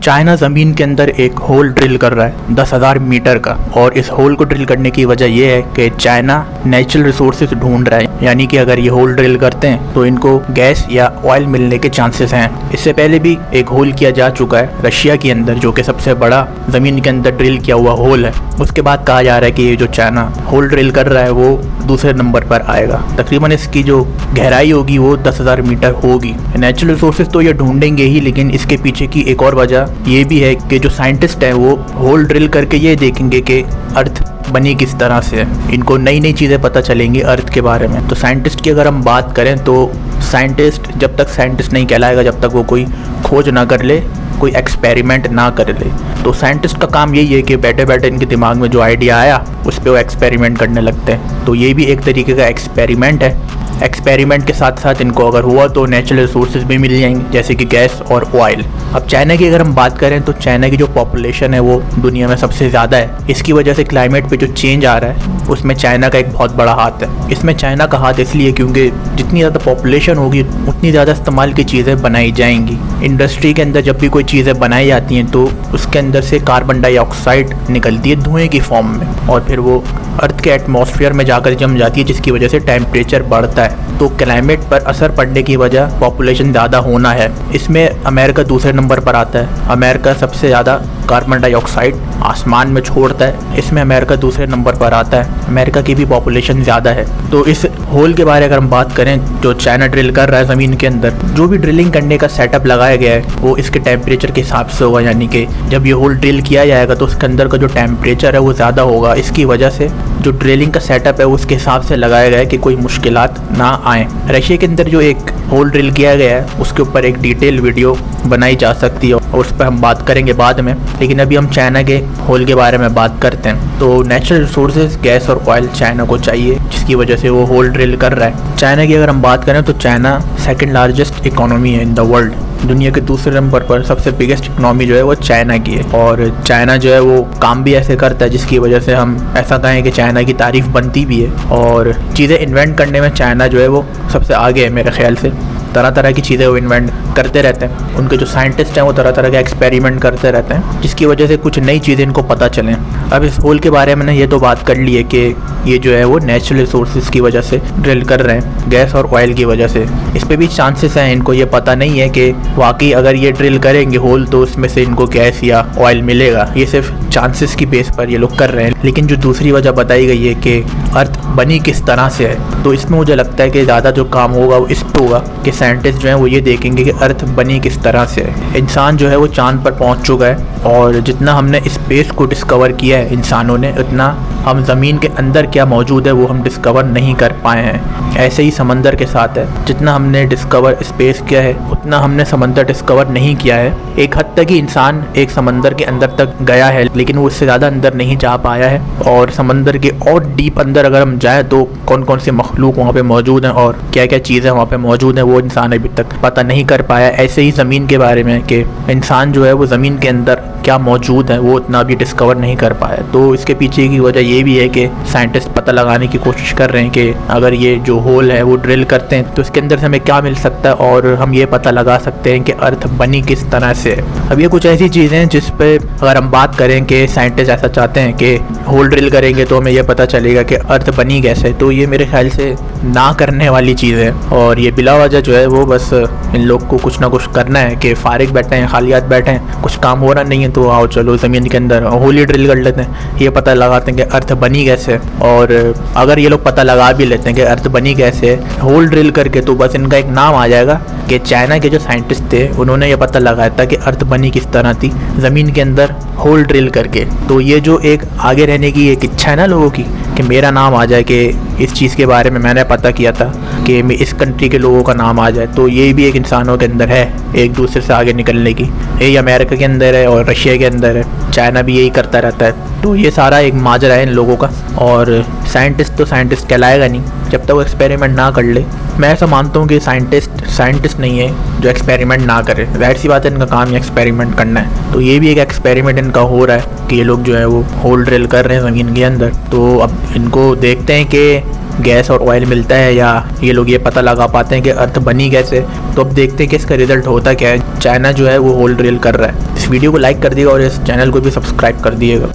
China ज़मीन के अंदर एक होल ड्रिल कर रहा है 10,000 मीटर का, और इस होल को ड्रिल करने की वजह यह है कि चाइना नेचुरल रिसोर्सेज ढूंढ रहा है, यानी कि अगर ये होल ड्रिल करते हैं तो इनको गैस या ऑयल मिलने के चांसेस हैं। इससे पहले भी एक होल किया जा चुका है रशिया के अंदर, जो कि सबसे बड़ा ज़मीन के अंदर ड्रिल किया हुआ होल है। उसके बाद कहा जा रहा है कि ये जो चाइना होल ड्रिल कर रहा है वो दूसरे नंबर पर आएगा। तकरीबन इसकी जो गहराई होगी वो 10,000 मीटर होगी। नेचुरल रिसोर्सेज तो ये ढूंढेंगे ही, लेकिन इसके पीछे की एक और वजह ये भी है कि जो साइंटिस्ट हैं वो होल ड्रिल करके ये देखेंगे कि अर्थ बनी किस तरह से है। इनको नई नई चीज़ें पता चलेंगी अर्थ के बारे में। तो साइंटिस्ट की अगर हम बात करें तो साइंटिस्ट जब तक साइंटिस्ट नहीं कहलाएगा जब तक वो कोई खोज ना कर ले, कोई एक्सपेरिमेंट ना कर ले। तो साइंटिस्ट का काम यही है कि बैठे बैठे इनके दिमाग में जो आइडिया आया उस पर वो एक्सपेरिमेंट करने लगते हैं। तो ये भी एक तरीके का एक्सपेरिमेंट है। एक्सपेरिमेंट के साथ साथ इनको अगर हुआ तो नेचुरल रिसोर्सेज भी मिल जाएंगे, जैसे कि गैस और ऑयल। अब चाइना की अगर हम बात करें तो चाइना की जो पॉपुलेशन है वो दुनिया में सबसे ज़्यादा है। इसकी वजह से क्लाइमेट पे जो चेंज आ रहा है उसमें चाइना का एक बहुत बड़ा हाथ है। इसमें चाइना का हाथ इसलिए क्योंकि जितनी ज़्यादा पॉपुलेशन होगी उतनी ज़्यादा इस्तेमाल की चीज़ें बनाई जाएंगी। इंडस्ट्री के अंदर जब भी कोई चीज़ें बनाई जाती हैं तो उसके अंदर से कार्बन डाइऑक्साइड निकलती है धुएँ की फॉर्म में, और फिर वो अर्थ के एटमॉस्फेयर में जाकर जम जाती है, जिसकी वजह से टेम्परेचर बढ़ता है। तो क्लाइमेट पर असर पड़ने की वजह पॉपुलेशन ज़्यादा होना है। इसमें अमेरिका दूसरे नंबर पर आता है। अमेरिका सबसे ज़्यादा कार्बन डाइऑक्साइड आसमान में छोड़ता है, इसमें अमेरिका दूसरे नंबर पर आता है। अमेरिका की भी पॉपुलेशन ज़्यादा है। तो इस होल के बारे में अगर हम बात करें जो चाइना ड्रिल कर रहा है ज़मीन के अंदर, जो भी ड्रिलिंग करने का सेटअप लगाया गया है वो इसके टेम्परेचर के हिसाब से होगा, यानी कि जब ये होल ड्रिल किया जाएगा तो उसके अंदर का जो टेम्परेचर है वो ज़्यादा होगा। इसकी वजह से जो ड्रिलिंग का सेटअप है उसके हिसाब से लगाया गया है कि कोई मुश्किलात ना आए। रशिया के अंदर जो एक होल ड्रिल किया गया है उसके ऊपर एक डिटेल वीडियो बनाई जा सकती है और उस पर हम बात करेंगे बाद में, लेकिन अभी हम चाइना के होल के बारे में बात करते हैं। तो नेचुरल रिसोर्सेज गैस और ऑयल चाइना को चाहिए, जिसकी वजह से वो होल ड्रिल कर रहा है। चाइना की अगर हम बात करें तो चाइना सेकंड लार्जेस्ट इकोनॉमी है इन द वर्ल्ड। दुनिया के दूसरे नंबर पर सबसे बिगेस्ट इकोनॉमी जो है वो चाइना की है, और चाइना जो है वो काम भी ऐसे करता है जिसकी वजह से हम ऐसा कहें कि चाइना की तारीफ बनती भी है। और चीज़ें इन्वेंट करने में चाइना जो है वो सबसे आगे है मेरे ख्याल से। तरह तरह की चीज़ें वो इन्वेंट करते रहते हैं। उनके जो साइंटिस्ट हैं वो तरह तरह के एक्सपेरिमेंट करते रहते हैं, जिसकी वजह से कुछ नई चीज़ें इनको पता चलें। अब इस होल के बारे में ये तो बात कर ली है कि ये जो है वो नेचुरल रिसोर्सेज की वजह से ड्रिल कर रहे हैं, गैस और ऑयल की वजह से। इस पर भी चांसेस हैं, इनको ये पता नहीं है कि वाकई अगर ये ड्रिल करेंगे होल तो उसमें से इनको गैस या ऑयल मिलेगा। ये सिर्फ चांसेस की बेस पर ये लोग कर रहे हैं। लेकिन जो दूसरी वजह बताई गई है कि अर्थ बनी किस तरह से है, तो इसमें मुझे लगता है कि ज़्यादा जो काम होगा वो इस पर होगा कि साइंटिस्ट जो हैं वो ये देखेंगे कि अर्थ बनी किस तरह से है। इंसान जो है वो चांद पर पहुंच चुका है, और जितना हमने स्पेस को डिस्कवर किया है इंसानों ने, उतना हम ज़मीन के अंदर क्या मौजूद है वो हम डिस्कवर नहीं कर पाए हैं। ऐसे ही समंदर के साथ है, जितना हमने डिस्कवर स्पेस किया है उतना हमने समंदर डिस्कवर नहीं किया है। एक हद तक ही इंसान एक समंदर के अंदर तक गया है, लेकिन वो उससे ज़्यादा अंदर नहीं जा पाया है। और समंदर के और डीप अंदर अगर हम जाएँ तो कौन कौन से मखलूक वहाँ पे मौजूद हैं और क्या क्या चीज़ें वहाँ पे मौजूद हैं वो इंसान अभी तक पता नहीं कर पाया। ऐसे ही ज़मीन के बारे में कि इंसान जो है वो ज़मीन के अंदर क्या मौजूद है वो उतना भी डिस्कवर नहीं कर पाया। तो इसके पीछे की वजह ये भी है कि साइंटिस्ट पता लगाने की कोशिश कर रहे हैं कि अगर ये जो होल है वो ड्रिल करते हैं तो इसके अंदर से हमें क्या मिल सकता है, और हम ये पता लगा सकते हैं कि अर्थ बनी किस तरह से है। अब ये कुछ ऐसी चीज़ें हैं जिस पे अगर हम बात करें कि साइंटिस्ट ऐसा चाहते हैं कि होल ड्रिल करेंगे तो हमें ये पता चलेगा कि अर्थ बनी कैसे, तो ये मेरे ख्याल से ना करने वाली चीज़ है। और ये बिला वजह जो है वो बस इन लोग को कुछ ना कुछ करना है कि फारिग बैठे हैं, खाली हाथ बैठे हैं, कुछ काम हो रहा नहीं है तो आओ चलो ज़मीन के अंदर होल ही ड्रिल कर लेते हैं, ये पता लगाते हैं कि अर्थ बनी कैसे। और अगर ये लोग पता लगा भी लेते हैं कि अर्थ बनी कैसे होल ड्रिल करके, तो बस इनका एक नाम आ जाएगा कि चाइना के जो साइंटिस्ट थे उन्होंने ये पता लगाया था कि अर्थ बनी किस तरह थी ज़मीन के अंदर होल ड्रिल करके। तो ये जो एक आगे रहने की एक इच्छा है ना लोगों की कि मेरा नाम आ जाए, कि इस चीज़ के बारे में मैंने पता किया था, कि इस कंट्री के लोगों का नाम आ जाए, तो ये भी एक इंसानों के अंदर है एक दूसरे से आगे निकलने की। यही अमेरिका के अंदर है और रशिया के अंदर है, चाइना भी यही करता रहता है। तो ये सारा एक माजरा है इन लोगों का, और साइंटिस्ट तो साइंटिस्ट कहलाएगा नहीं जब तक वो एक्सपेरिमेंट ना कर ले। मैं ऐसा मानता हूँ कि साइंटिस्ट नहीं है जो एक्सपेरिमेंट ना करे, जाहिर सी बात है इनका काम ही एक्सपेरिमेंट करना है। तो ये भी एक एक्सपेरिमेंट इनका हो रहा है कि ये लोग जो है वो होल ड्रिल कर रहे हैं ज़मीन के अंदर। तो अब इनको देखते हैं कि गैस और ऑयल मिलता है या ये लोग ये पता लगा पाते हैं कि अर्थ बनी कैसे। तो अब देखते हैं कि इसका रिजल्ट होता क्या है। चाइना जो है वो होल ड्रिल कर रहा है। इस वीडियो को लाइक कर दिएगा और इस चैनल को भी सब्सक्राइब कर दिएगा।